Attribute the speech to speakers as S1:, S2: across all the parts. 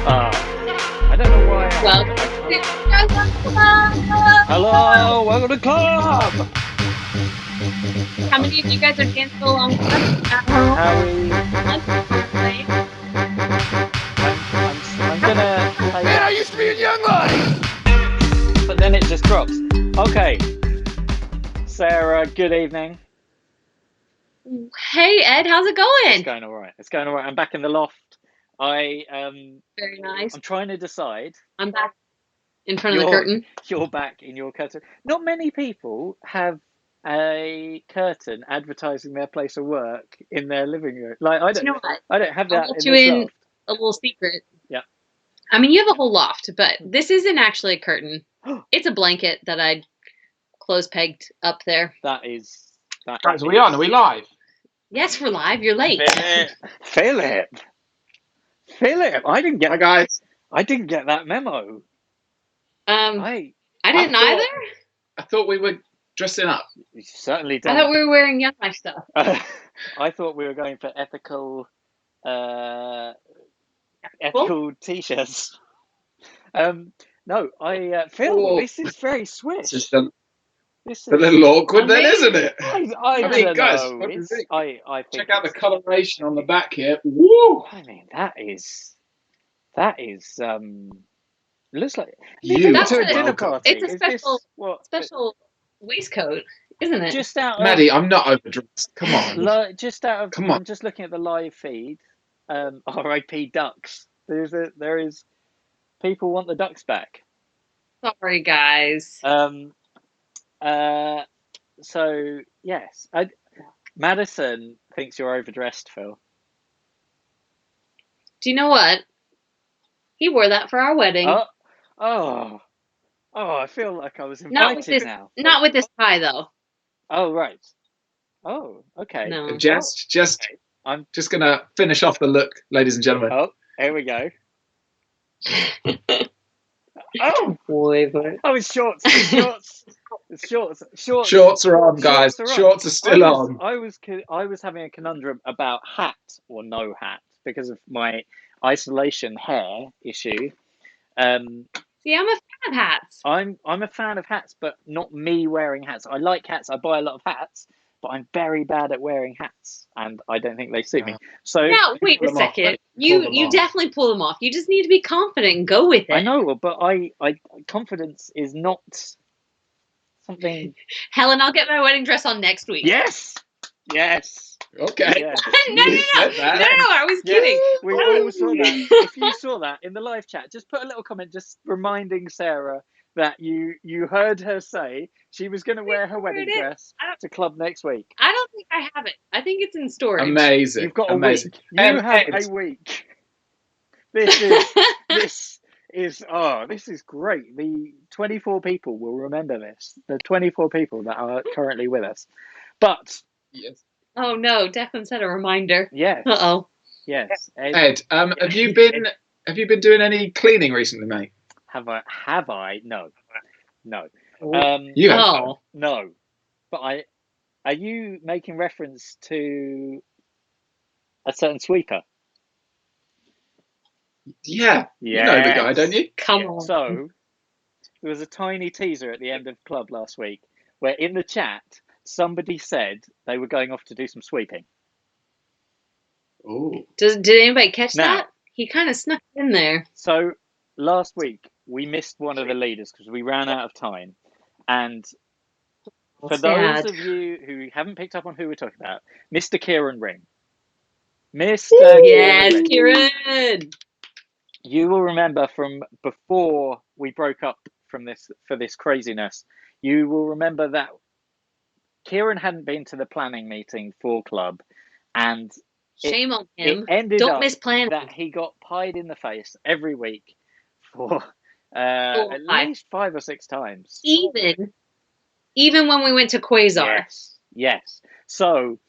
S1: I don't know why.
S2: Welcome to
S1: Hello, welcome to the club.
S2: How many of you guys are dancing along with us?
S1: Harry, I'm gonna play
S3: Man, I used to be in Young Life!
S1: but then it just drops. Okay, Sarah, good evening.
S2: Hey Ed, how's it going?
S1: It's going all right. It's going all right. I'm back in the loft.
S2: Very nice.
S1: I'm trying to decide.
S2: I'm back in front of the curtain.
S1: You're back in your curtain. Not many people have a curtain advertising their place of work in their living room. Like I don't.
S2: You know what?
S1: I don't have that
S2: I'll let
S1: in
S2: you
S1: this
S2: in
S1: loft.
S2: a little secret.
S1: Yeah.
S2: I mean, you have a whole loft, but this isn't actually a curtain. It's a blanket that I close pegged up there.
S1: Guys,
S3: are we on? Are we live?
S2: Yes, we're live. You're late.
S1: Philip. I didn't get.
S3: Hi guys.
S1: I didn't get that memo.
S2: I didn't either.
S3: I thought we were dressing up.
S1: You certainly
S2: I
S1: don't.
S2: thought we were wearing Young Life stuff.
S1: I thought we were going for ethical t-shirts. No, Phil, this is very Swiss.
S3: It's just a little awkward then, isn't it?
S1: I
S3: mean, guys,
S1: know.
S3: what do you think?
S1: I think
S3: Check out the coloration on the back here. Woo!
S1: I mean, that is looks like
S2: That's
S1: to a
S2: a-
S1: dinner party.
S2: It's a special waistcoat, isn't it?
S1: Just out of
S3: Maddie, I'm not overdressed. Come on.
S1: Come on. I'm just looking at the live feed. R.I.P. Ducks. There is people want the Ducks back.
S2: Sorry, guys.
S1: So yes, Madison thinks you're overdressed, Phil.
S2: Do you know what? He wore that for our wedding.
S1: Oh, I feel like I was invited now.
S2: Not with this tie, though.
S1: Oh, right. Oh, okay.
S2: No.
S3: I'm just gonna finish off the look, ladies and gentlemen.
S1: Oh, here we go. Oh, it's shorts.
S3: Shorts are on, guys. Shorts are still on.
S1: I was having a conundrum about hat or no hat because of my isolation hair issue.
S2: See, I'm a fan of hats.
S1: I'm a fan of hats, but not me wearing hats. I like hats. I buy a lot of hats, but I'm very bad at wearing hats, and I don't think they suit me. So
S2: now, wait a second. You definitely pull them off. You just need to be confident and go with it.
S1: I know, but I confidence is not something.
S2: Helen, I'll get my wedding dress on next week.
S1: Yes.
S3: Okay.
S1: Yes.
S2: No, I was kidding.
S1: We all saw that. If you saw that in the live chat, just put a little comment just reminding Sarah that you heard her say she was going to wear her wedding dress to club next week.
S2: I don't think I have it. I think it's in storage.
S3: Amazing.
S1: You've got a week. You have a week. This is great. The 24 people will remember this. The 24 people that are currently with us. But
S3: yes.
S2: Oh no, Declan said a reminder.
S1: Yes.
S2: Uh-oh.
S1: Yes.
S3: Ed, have you been doing any cleaning recently, mate?
S1: Have I? No.
S3: You have.
S1: No. But are you making reference to a certain sweeper?
S3: Yeah. You know the guy, don't you?
S2: Come on.
S1: So there was a tiny teaser at the end of club last week where in the chat somebody said they were going off to do some sweeping.
S3: Oh.
S2: Did anybody catch that? He kind of snuck in there.
S1: So last week we missed one of the leaders because we ran out of time. And for those of you who haven't picked up on who we're talking about, Mr. Kieran Ring.
S2: Yes, Kieran.
S1: You will remember from before we broke up for this craziness. You will remember that Kieran hadn't been to the planning meeting for club, and
S2: shame on him.
S1: It ended
S2: Don't
S1: up
S2: miss planning.
S1: that he got pied in the face every week for at least 5 or 6 times.
S2: Even when we went to Quasar.
S1: Yes. So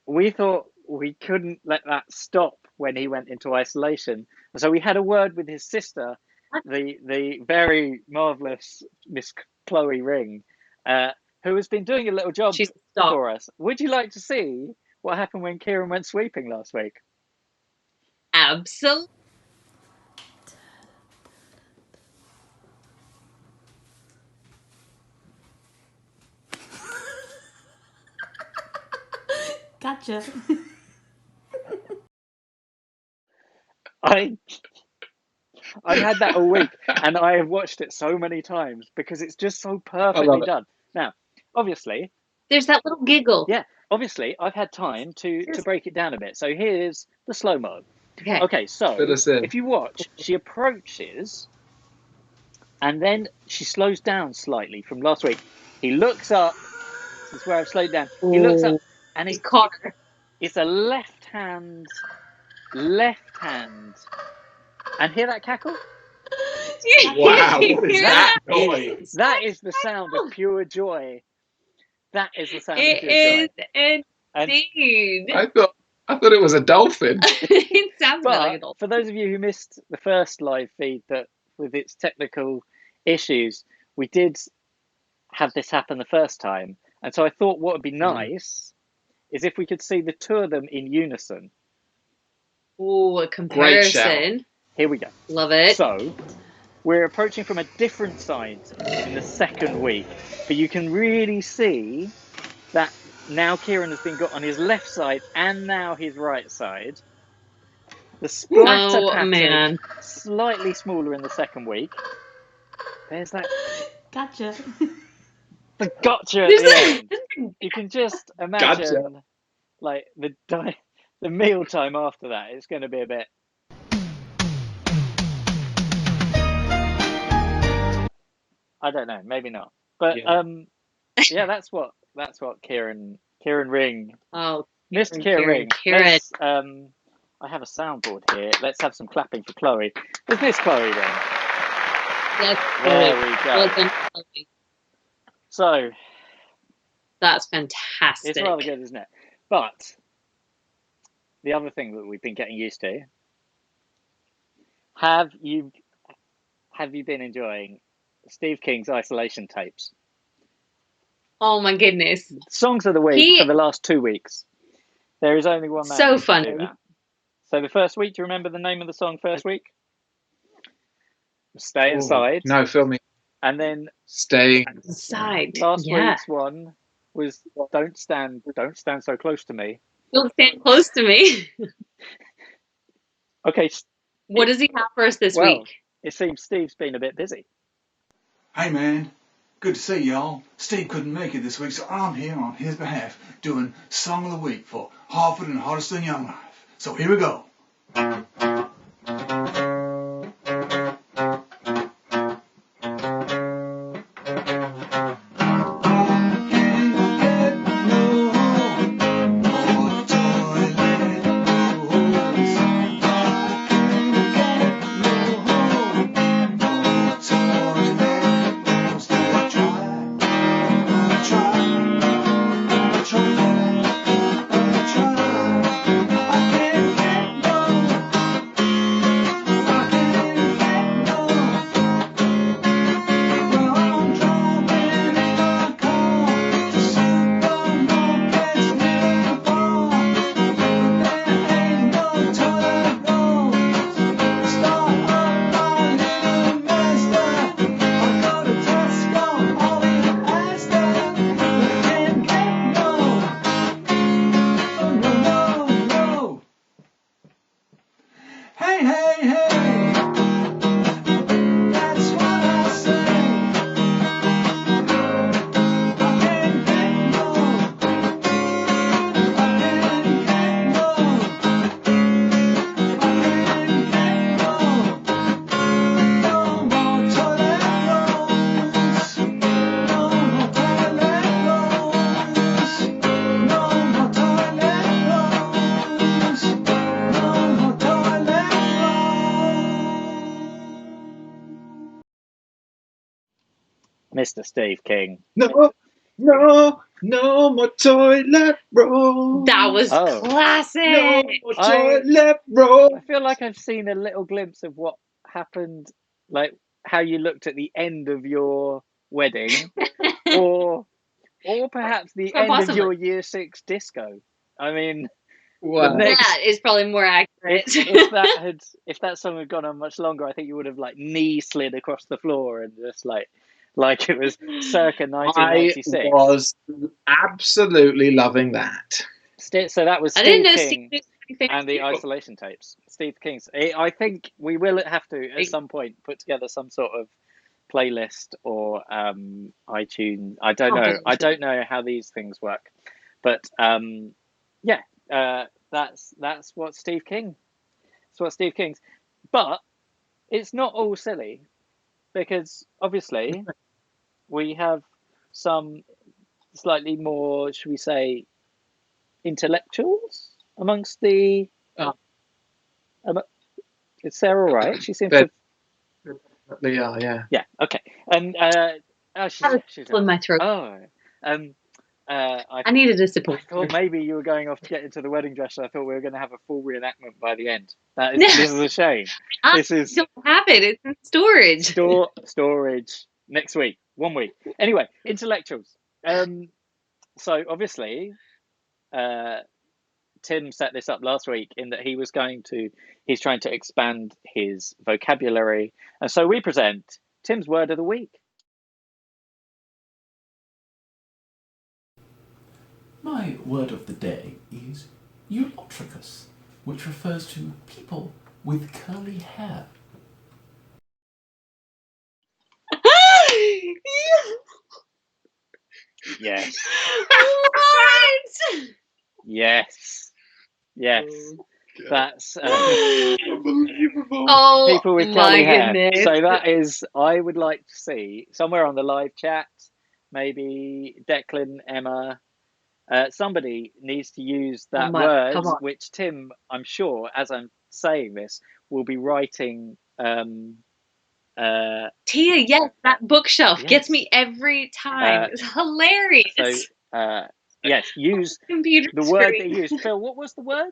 S1: we thought we couldn't let that stop when he went into isolation. So we had a word with his sister, the very marvellous Miss Chloe Ring, who has been doing a little job for us. Would you like to see what happened when Kieran went sweeping last week?
S2: Absolutely.
S4: Gotcha.
S1: I've had that all week, and I have watched it so many times because it's just so perfectly
S3: love it.
S1: done. Now, obviously,
S2: There's that little giggle.
S1: yeah, obviously, I've had time to break it down a bit. So here's the slow mo.
S2: Okay.
S1: Okay, so
S3: Fill us in.
S1: if you watch, she approaches, and then she slows down slightly from last week. He looks up. This is where I've slowed down. He looks up, and
S2: He's caught her.
S1: it's a left hand, and hear that cackle?
S3: Wow, what is that noise?
S1: That is the sound of pure joy. That is the sound of
S2: It
S1: pure
S2: is
S1: joy.
S2: indeed.
S3: I thought it was a dolphin.
S2: It sounds a bit like a
S1: But
S2: dolphin.
S1: for those of you who missed the first live feed, that with its technical issues, we did have this happen the first time, and so I thought what would be nice is if we could see the two of them in unison.
S2: Ooh, a comparison.
S1: Here we go.
S2: Love it.
S1: So we're approaching from a different side in the second week, but you can really see that now Kieran has been got on his left side and now his right side. The splatter pattern slightly smaller in the second week. There's that
S4: Gotcha.
S1: the gotcha at the end. You can just imagine, like the meal time after that. It's going to be a bit. I don't know, maybe not, but yeah, that's what Kieran Ring.
S2: Oh,
S1: Mr. Kieran Ring.
S2: Kieran.
S1: Let's, I have a soundboard here. Let's have some clapping for Chloe. There's Miss Chloe Ring.
S2: Yes,
S1: There we go.
S2: well done, Chloe.
S1: So
S2: That's fantastic.
S1: it's rather good, isn't it? But the other thing that we've been getting used to. Have you been enjoying Steve King's isolation tapes?
S2: Oh my goodness.
S1: Songs of the week for the last 2 weeks. There is only one man
S2: So
S1: who can
S2: funny.
S1: do that. So the first week, do you remember the name of the song first week? Stay Inside.
S3: No, fill me.
S1: And then
S3: Staying
S2: Inside.
S1: last week's one was Don't Stand So Close to Me.
S2: Don't stand close to me.
S1: Okay.
S2: What does he have for us this week?
S1: It seems Steve's been a bit busy.
S5: Hey man, good to see y'all. Steve couldn't make it this week, so I'm here on his behalf doing Song of the Week for Hertford and Hoddesdon Young Life. So here we go.
S1: Mr. Steve King.
S3: No more toilet roll.
S2: That was classic.
S3: No more toilet roll.
S1: I feel like I've seen a little glimpse of what happened, like how you looked at the end of your wedding, or perhaps the end of your year 6 disco. I mean,
S2: that is probably more accurate.
S1: if that song had gone on much longer, I think you would have like knee slid across the floor and just like it was circa 1996.
S3: I was absolutely loving that.
S1: So that was
S2: I didn't
S1: Steve
S2: know
S1: King
S2: Steve did anything
S1: and the
S2: too.
S1: isolation tapes. Steve King's. I think we will have to at some point put together some sort of playlist or iTunes. I don't know. I don't know how these things work, but yeah, that's what Steve King. That's what Steve King's. But it's not all silly, because obviously we have some slightly more, should we say, intellectuals amongst the. Is Sarah all right? She seems to.
S3: They are, yeah.
S1: Yeah. Okay. And she's
S2: in my throat.
S1: Oh.
S2: I needed a
S1: I
S2: support.
S1: thought maybe you were going off to get into the wedding dress. I thought we were going to have a full reenactment by the end. This is a shame. This is
S2: don't have it. It's in storage.
S1: storage next week, 1 week. Anyway, intellectuals. So obviously, Tim set this up last week in that he's trying to expand his vocabulary, and so we present Tim's word of the week.
S4: My word of the day is eulotricus, which refers to people with curly hair.
S1: Yes.
S2: What?
S1: Yes. That's
S3: Unbelievable.
S2: Oh,
S1: people with
S2: my
S1: curly hair.
S2: goodness.
S1: So that is, I would like to see somewhere on the live chat, maybe Declan, Emma, somebody needs to use that word,
S2: come on.
S1: which Tim, I'm sure, as I'm saying this, will be writing.
S2: Tia, yes, that bookshelf gets
S1: Yes.
S2: me every time. It's hilarious.
S1: So, yes, use
S2: Computer
S1: the word
S2: screen.
S1: they used. Phil, what was the word?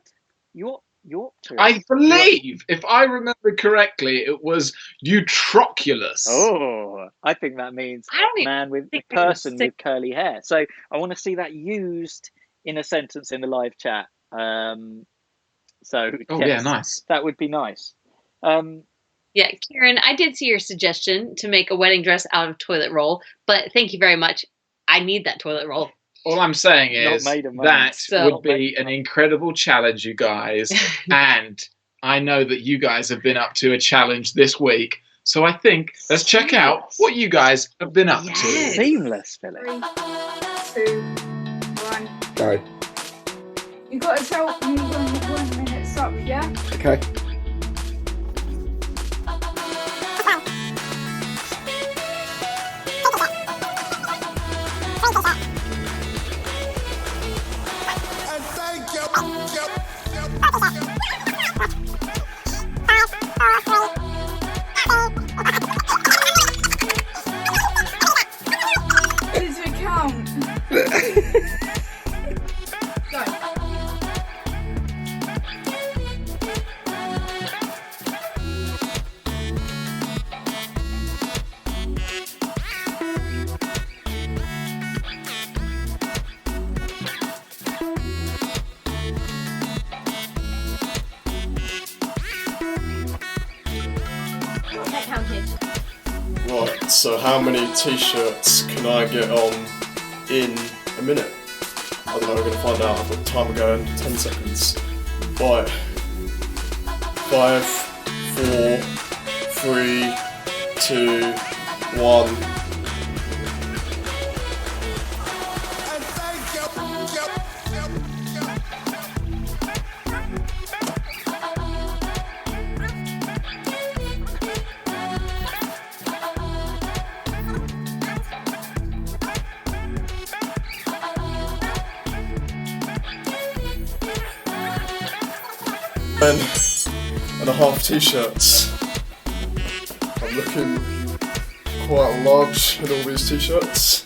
S1: Euopterous.
S3: I believe, if I remember correctly, it was eutroculus.
S1: Oh, I think that means
S2: I don't even
S1: man with
S2: think I
S1: person
S2: can
S1: with curly hair. So I want to see that used in a sentence in the live chat. So
S3: Oh,
S1: yes,
S3: yeah, nice.
S1: that would be nice.
S2: Yeah, Kieran, I did see your suggestion to make a wedding dress out of toilet roll, but thank you very much. I need that toilet roll.
S3: All I'm saying
S1: Not
S3: is
S1: made of money.
S3: that
S2: So-
S3: would be an incredible challenge, you guys. And I know that you guys have been up to a challenge this week. So I think let's check out what you guys have been up to.
S1: Seamless, Philip.
S6: 3, 2, 1.
S7: Go.
S6: You gotta tell me when it's up, yeah?
S7: Okay.
S6: Does it count? Go.
S8: That counted.
S7: Right, so how many t-shirts can I get on in a minute? I don't know, we're going to find out. I've got timer going, 10 seconds. Right. 5, 4, 3, 2, 1. And a half t-shirts. I'm looking quite large in all these t-shirts.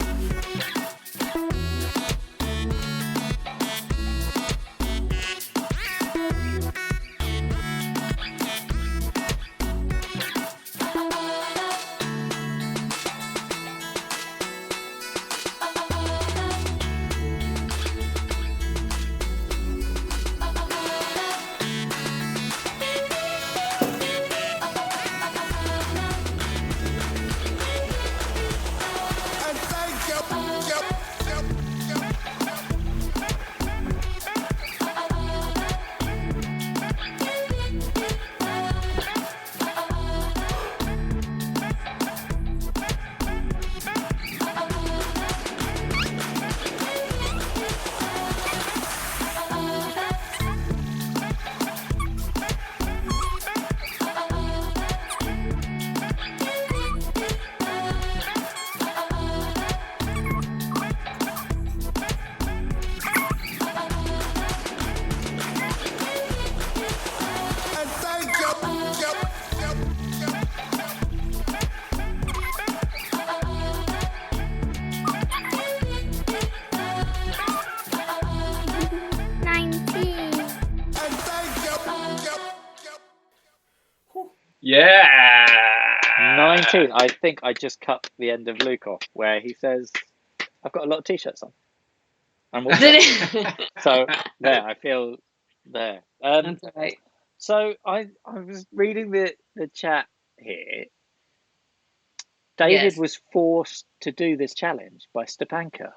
S3: Yeah.
S1: 19. I think I just cut the end of Luke off where he says, I've got a lot of t-shirts on. And we'll
S2: Did it?
S1: So there, I feel there.
S2: That's all right.
S1: So I was reading the chat here. David
S2: Yes.
S1: was forced to do this challenge by Stepanka.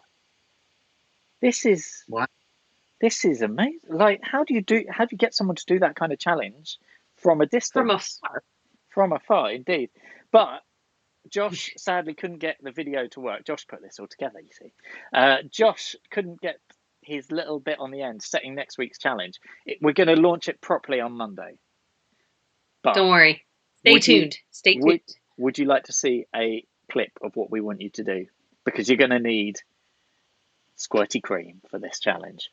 S1: This is
S3: What?
S1: This is amazing. Like, how do you get someone to do that kind of challenge from a distance?
S2: From afar.
S1: From afar, indeed. But Josh sadly couldn't get the video to work. Josh put this all together, you see. Josh couldn't get his little bit on the end, setting next week's challenge. We're going to launch it properly on Monday. But
S2: Don't worry. Stay tuned. Stay tuned.
S1: Would you like to see a clip of what we want you to do? Because you're going to need squirty cream for this challenge.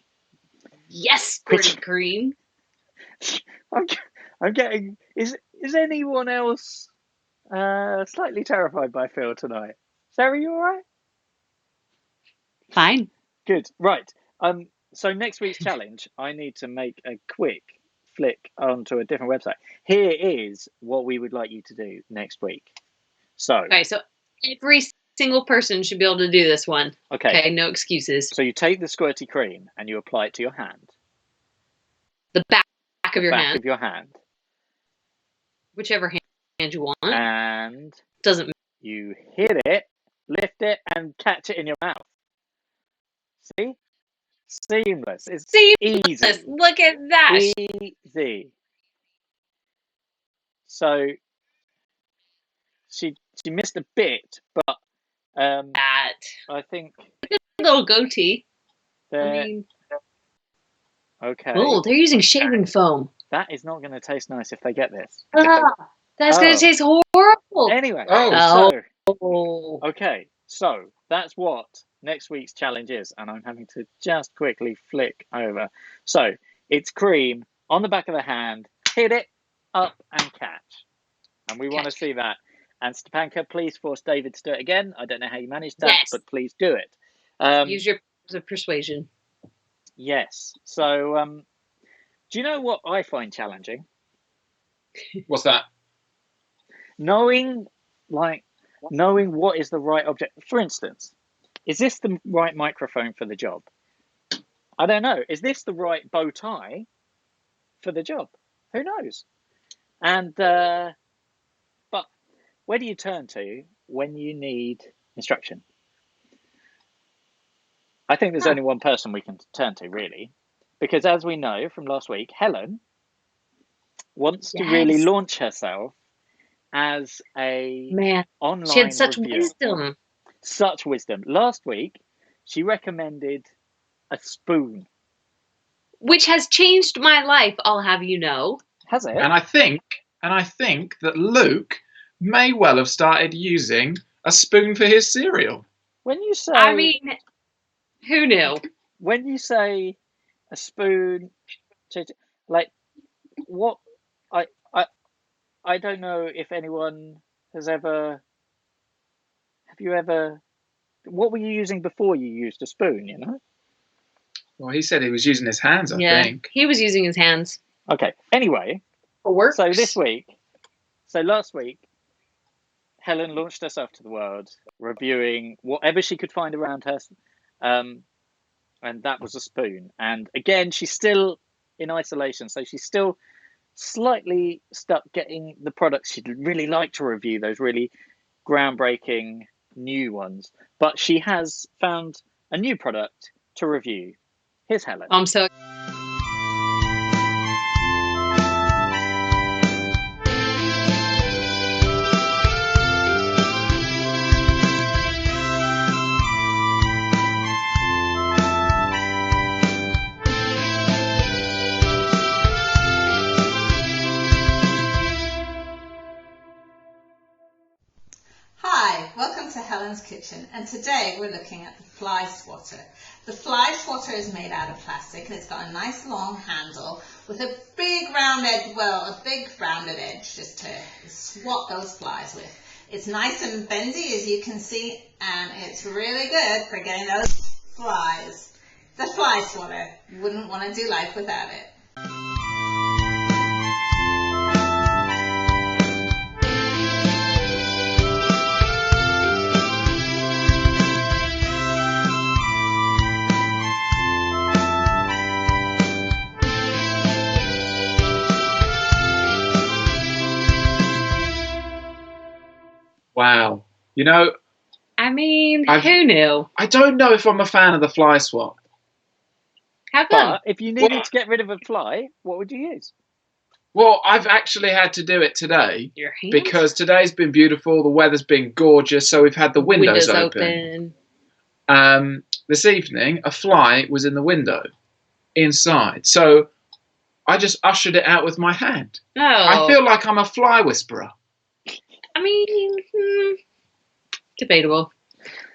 S2: Yes, squirty cream.
S1: I'm getting. Is anyone else slightly terrified by Phil tonight? Sarah, you all right?
S2: Fine.
S1: Good. Right. So next week's challenge, I need to make a quick flick onto a different website. Here is what we would like you to do next week. So.
S2: Okay, so every single person should be able to do this one. Okay, no excuses.
S1: So you take the squirty cream and you apply it to your hand.
S2: The back of your
S1: back
S2: hand.
S1: of your hand.
S2: Whichever hand you want.
S1: And
S2: doesn't
S1: you hit it, lift it, and catch it in your mouth. See? Seamless. It's easy.
S2: Look at that.
S1: Easy. So she missed a bit, but I think
S2: a little goatee.
S1: Okay.
S2: Oh, they're using shaving foam.
S1: That is not going to taste nice if they get this.
S2: That's going to taste horrible.
S1: Anyway. Okay. So that's what next week's challenge is, and I'm having to just quickly flick over. So it's cream on the back of the hand, hit it up and catch. And we want to see that. And Stepanka, please force David to do it again. I don't know how you managed that, but please do it.
S2: Use your powers of persuasion.
S1: Yes. So do you know what I find challenging?
S3: What's that?
S1: Knowing what is the right object. For instance, is this the right microphone for the job? I don't know. Is this the right bow tie for the job? Who knows? And but where do you turn to when you need instruction? I think there's only one person we can turn to, really, because as we know from last week, Helen wants to really launch herself as a online
S2: she had such
S1: reviewer.
S2: wisdom.
S1: Such wisdom. Last week, she recommended a spoon.
S2: Which has changed my life, I'll have you know.
S1: Has it?
S3: And I think that Luke may well have started using a spoon for his cereal.
S1: When you say...
S2: I mean, who knew?
S1: When you say a spoon, like, what... I don't know if anyone has ever... Have you ever... What were you using before you used a spoon, you know?
S3: Well, he said he was using his hands, I think.
S2: He was using his hands.
S1: Okay, anyway.
S2: For work.
S1: So last week, Helen launched herself to the world, reviewing whatever she could find around her, and that was a spoon. And again, she's still in isolation, so she's still slightly stuck getting the products she'd really like to review, those really groundbreaking new ones. But she has found a new product to review. Here's Helen.
S2: I'm so...
S9: Hi, welcome to Helen's Kitchen, and today we're looking at the fly swatter. The fly swatter is made out of plastic and it's got a nice long handle with a big rounded edge just to swat those flies with. It's nice and bendy, as you can see, and it's really good for getting those flies. The fly swatter. You wouldn't want to do life without it.
S3: Wow. You know,
S2: I mean, who knew?
S3: I don't know if I'm a fan of the fly swap.
S2: How come?
S1: But if you needed to get rid of a fly, what would you use?
S3: Well, I've actually had to do it today
S2: Your hands?
S3: because today's been beautiful. The weather's been gorgeous, so we've had the windows open. This evening, a fly was in the window inside, so I just ushered it out with my hand.
S2: Oh.
S3: I feel like I'm a fly whisperer.
S2: I mean, debatable.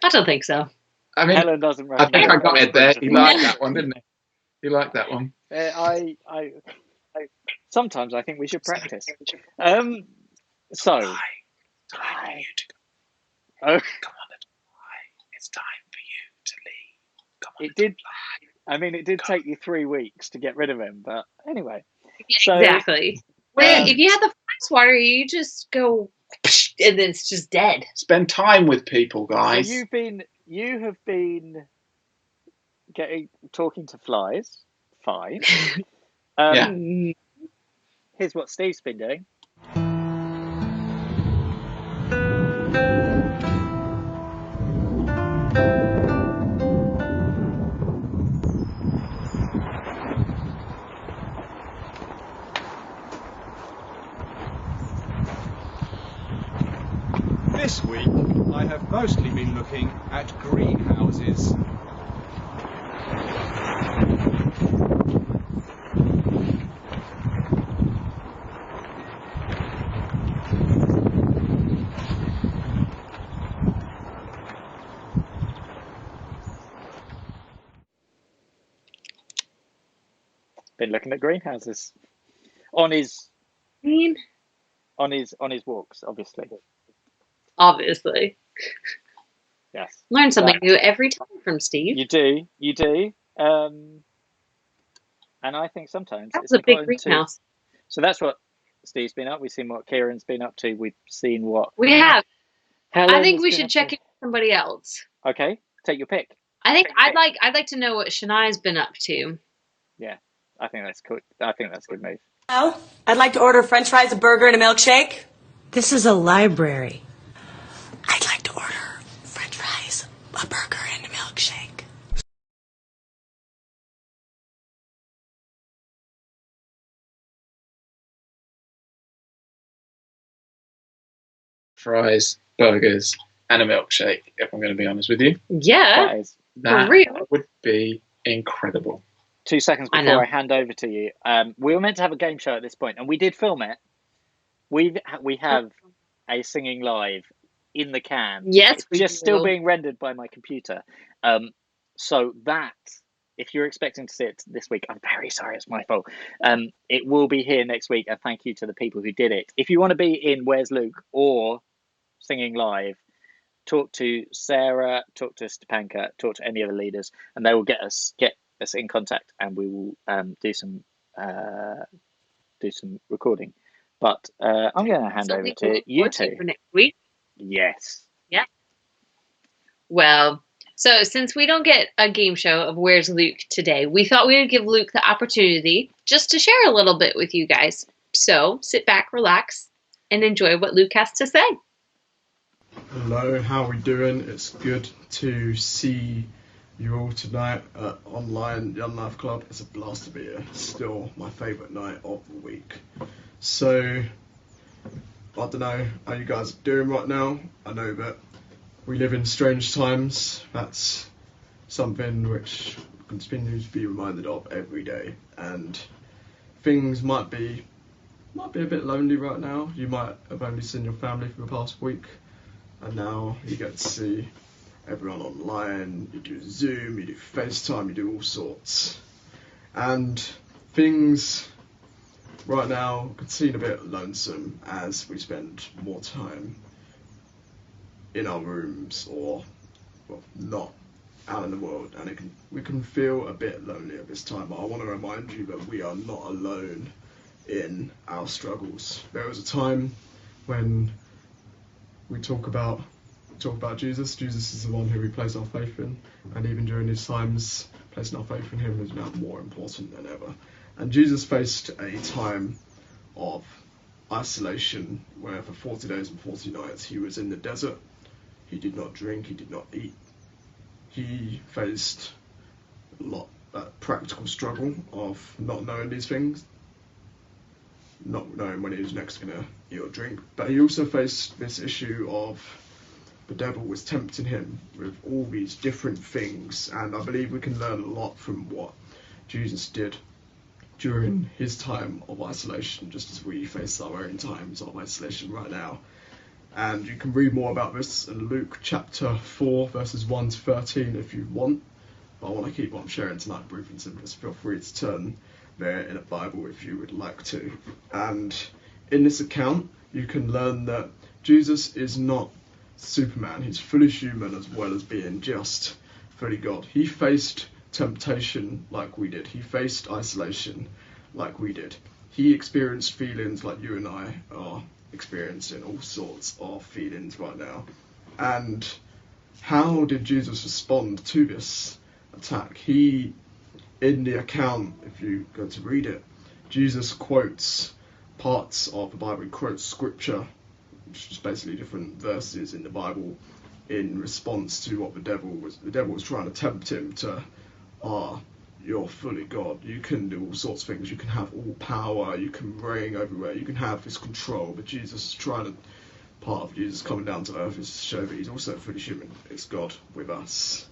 S2: I don't think so.
S3: I mean,
S1: Helen doesn't
S3: I think I got it there. He liked
S2: Yeah.
S3: that one, didn't he? He liked that one.
S1: I sometimes I think we should practice. So,
S3: Time for you to go.
S1: oh,
S3: Come on, little fly. It's time for you to leave. Come on,
S1: it did. I mean, it did take you 3 weeks to get rid of him, but anyway.
S2: Yeah,
S1: So,
S2: exactly. Well, if you have the fly swatter, you just go, and then it's just dead.
S3: Spend time with people, guys.
S1: So you have been talking to flies. Fine.
S3: Yeah.
S1: Here's what Steve's been doing.
S10: This week, I have mostly been looking at greenhouses.
S1: Been looking at greenhouses on his walks, obviously.
S2: Obviously.
S1: Yes.
S2: Learn something new every time from Steve.
S1: You do. And I think sometimes
S2: That
S1: it's
S2: was a big
S1: important
S2: greenhouse.
S1: So that's what Steve's been up. We've seen what Kieran's been up to. We've seen what
S2: We have.
S1: Helen
S2: I think
S1: has
S2: we
S1: been
S2: should
S1: up
S2: check
S1: to.
S2: in with somebody else.
S1: Okay, take your pick.
S2: I think I'd like to know what Shania's been up to.
S1: Yeah, I think that's cool. I think that's a good move.
S11: Well, I'd like to order French fries, a burger, and a milkshake. This is a library. I'd like to order French fries, a burger, and a milkshake.
S3: Fries, burgers, and a milkshake, if I'm going to be honest with you.
S2: Yeah,
S3: That
S2: for real.
S3: would be incredible.
S1: 2 seconds before I hand over to you. We were meant to have a game show at this point, and we did film it. We have a singing live in the can.
S2: Yes,
S1: it's just still being rendered by my computer. So that, if you're expecting to see it this week, I'm very sorry, it's my fault. It will be here next week, and thank you to the people who did it. If you want to be in Where's Luke or singing live, talk to Sarah, talk to Stepanka, talk to any of the leaders, and they will get us in contact, and we will do some recording. But I'm going to hand over to you two
S2: for next week.
S1: Yes.
S2: Yeah. Well, so since we don't get a game show of Where's Luke today, we thought we would give Luke the opportunity just to share a little bit with you guys. So sit back, relax, and enjoy what Luke has to say.
S7: Hello, how are we doing? It's good to see you all tonight at Online Young Life Club. It's a blast to be here. Still my favourite night of the week. So, I don't know how you guys are doing right now. I know that we live in strange times. That's something which continues to be reminded of every day. And things might be a bit lonely right now. You might have only seen your family for the past week, and now you get to see everyone online. You do Zoom, you do FaceTime, you do all sorts. And things right now can seem a bit lonesome as we spend more time in our rooms or not out in the world, and we can feel a bit lonely at this time. But I want to remind you that we are not alone in our struggles. There was a time when we talk about Jesus. Jesus is the one who we place our faith in, and even during these times, placing our faith in him is now more important than ever. And Jesus faced a time of isolation where for 40 days and 40 nights he was in the desert. He did not drink, he did not eat. He faced a lot of practical struggle of not knowing these things, not knowing when he was next going to eat or drink. But he also faced this issue of the devil was tempting him with all these different things, and I believe we can learn a lot from what Jesus did during his time of isolation, just as we face our own times of isolation right now. And you can read more about this in Luke chapter 4 verses 1 to 13 if you want, but I want to keep what I'm sharing tonight brief and simple, so feel free to turn there in a Bible if you would like to. And in this account you can learn that Jesus is not Superman. He's fully human as well as being just fully God. He faced temptation like we did. He faced isolation like we did. He experienced feelings like you and I are experiencing, all sorts of feelings right now. And how did Jesus respond to this attack? He, in the account, if you go to read it, Jesus quotes parts of the Bible. He quotes scripture, which is basically different verses in the Bible, in response to what the devil was trying to tempt him to. You're fully God, you can do all sorts of things, you can have all power, you can reign everywhere, you can have this control. But Jesus is part of Jesus coming down to earth is to show that he's also fully human. It's God with us.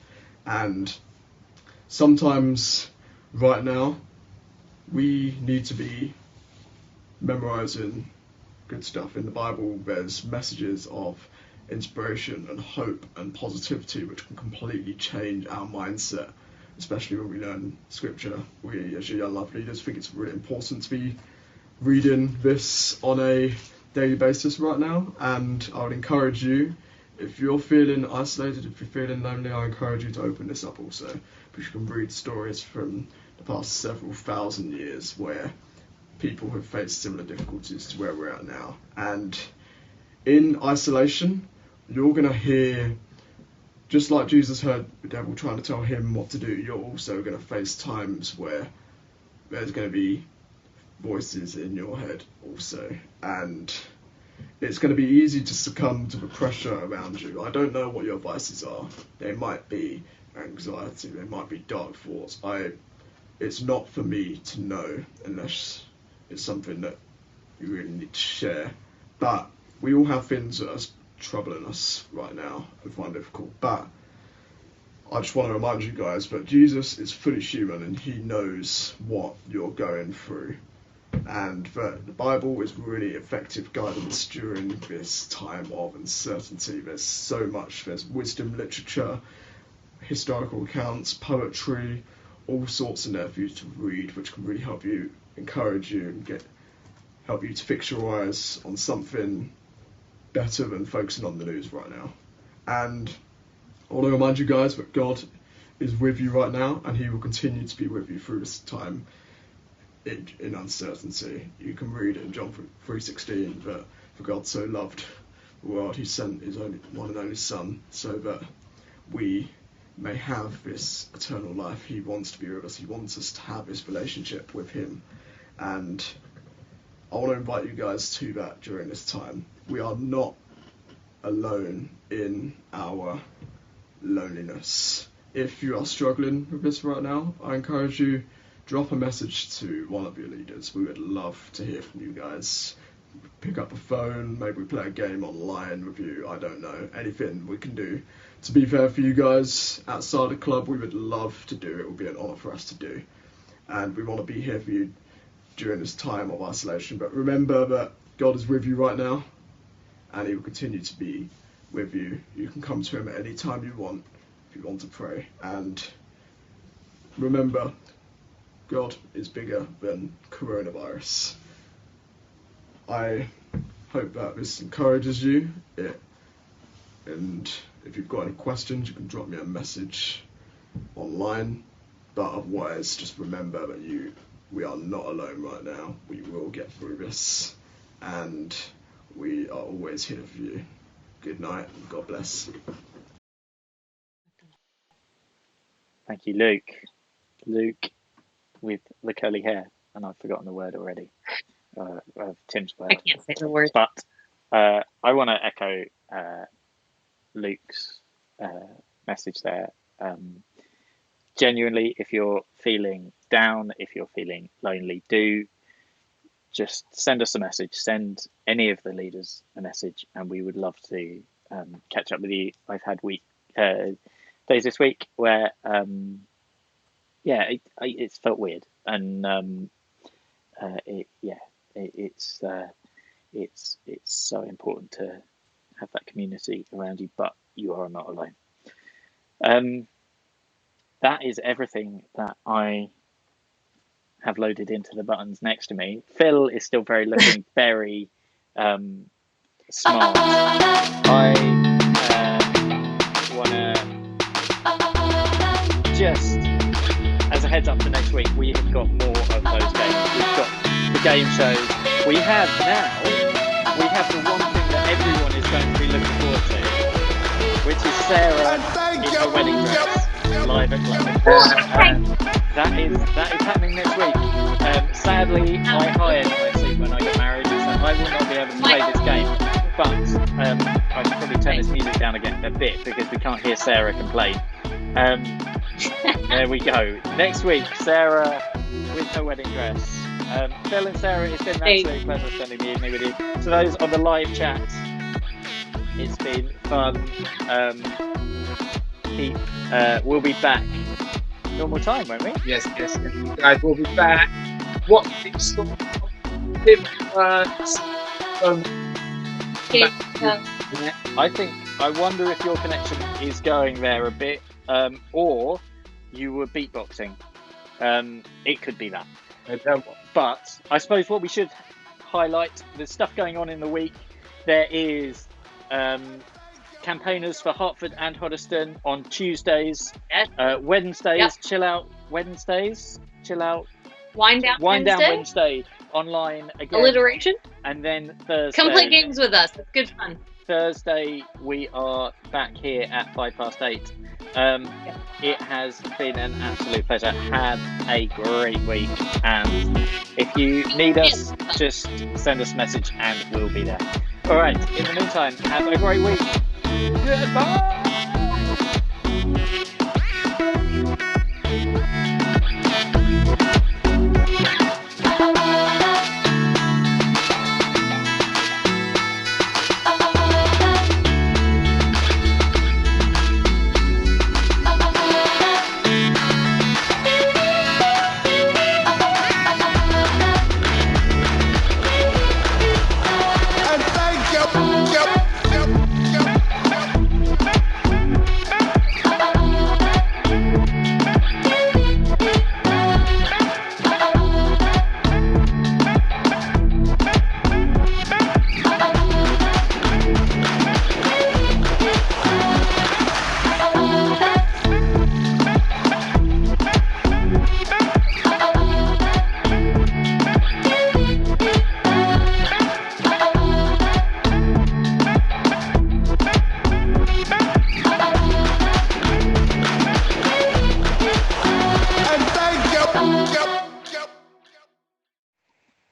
S7: And sometimes right now we need to be memorizing good stuff. In the Bible there's messages of inspiration and hope and positivity which can completely change our mindset, especially when we learn scripture. We, as young love leaders, think it's really important to be reading this on a daily basis right now. And I would encourage you, if you're feeling isolated, if you're feeling lonely, I encourage you to open this up also, because you can read stories from the past several thousand years where people have faced similar difficulties to where we're at now. And in isolation, you're going to hear, just like Jesus heard the devil trying to tell him what to do, you're also going to face times where there's going to be voices in your head also. And it's going to be easy to succumb to the pressure around you. I don't know what your vices are. They might be anxiety, they might be dark thoughts. It's not for me to know unless it's something that you really need to share. But we all have things that are troubling us right now and find difficult. But I just want to remind you guys that Jesus is fully human and he knows what you're going through, and that the Bible is really effective guidance during this time of uncertainty. There's so much, there's wisdom literature, historical accounts, poetry, all sorts in there for you to read, which can really help you, encourage you, and help you to fix your eyes on something better than focusing on the news right now. And I want to remind you guys that God is with you right now, and he will continue to be with you through this time in uncertainty. You can read it in John 3:16 that for God so loved the world, he sent his only one and only Son, so that we may have this eternal life. He wants to be with us. He wants us to have this relationship with him. And I want to invite you guys to that during this time. We are not alone in our loneliness. If you are struggling with this right now, I encourage you, drop a message to one of your leaders. We would love to hear from you guys. Pick up a phone, maybe play a game online with you, I don't know, anything we can do to be there for you guys outside the club. We would love to do it. It would be an honour for us to do, and we want to be here for you during this time of isolation. But remember that God is with you right now, and he will continue to be with you. You can come to him at any time you want if you want to pray. And remember, God is bigger than coronavirus. I hope that this encourages you. And if you've got any questions, you can drop me a message online. But otherwise, just remember that we are not alone right now. We will get through this, and we are always here for you. Good night, and God bless.
S1: Thank you, Luke. Luke with the curly hair, and I've forgotten the word already. of Tim's
S2: I
S1: word.
S2: can't say the word.
S1: But I want to echo Luke's message there. Genuinely, if you're feeling down, if you're feeling lonely, do just send us a message. Send any of the leaders a message, and we would love to catch up with you. I've had days this week where it's felt weird, and it's so important to have that community around you, but you are not alone. That is everything that I have loaded into the buttons next to me. Phil is still looking very smart. I want to just, as a heads up for next week, we have got more of those games. We've got the game shows. We have the one thing that everyone is going to be looking forward to, which is Sarah in her wedding dress live at Glasgow. That is happening next week. Sadly, I hired my seat when I got married, so I will not be able to play this game. But I should probably turn this music down again a bit because we can't hear Sarah complain. There we go. Next week, Sarah with her wedding dress. Phil and Sarah, it's been an absolute pleasure spending the evening with you. To those on the live chat, it's been fun. We'll be back normal time, won't we?
S3: Yes, you guys will be back. What things
S1: I wonder if your connection is going there a bit, or you were beatboxing. It could be that. But I suppose what we should highlight, there's stuff going on in the week. There is campaigners for Hertford and Hoddesdon on Tuesdays.
S2: Yes.
S1: Wednesdays, Chill Out Wednesdays. Chill Out.
S2: Wind Down
S1: Wednesday online again.
S2: Alliteration.
S1: And then Thursday.
S2: Come play games with us. It's good fun.
S1: Thursday we are back here at 8:05. It has been an absolute pleasure. Have a great week, and if you need us, just send us a message and we'll be there. All right, in the meantime, have a great week. Goodbye.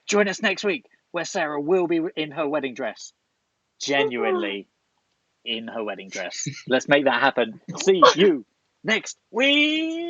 S1: Join us next week where Sarah will be in her wedding dress. Genuinely in her wedding dress. Let's make that happen. See you next week.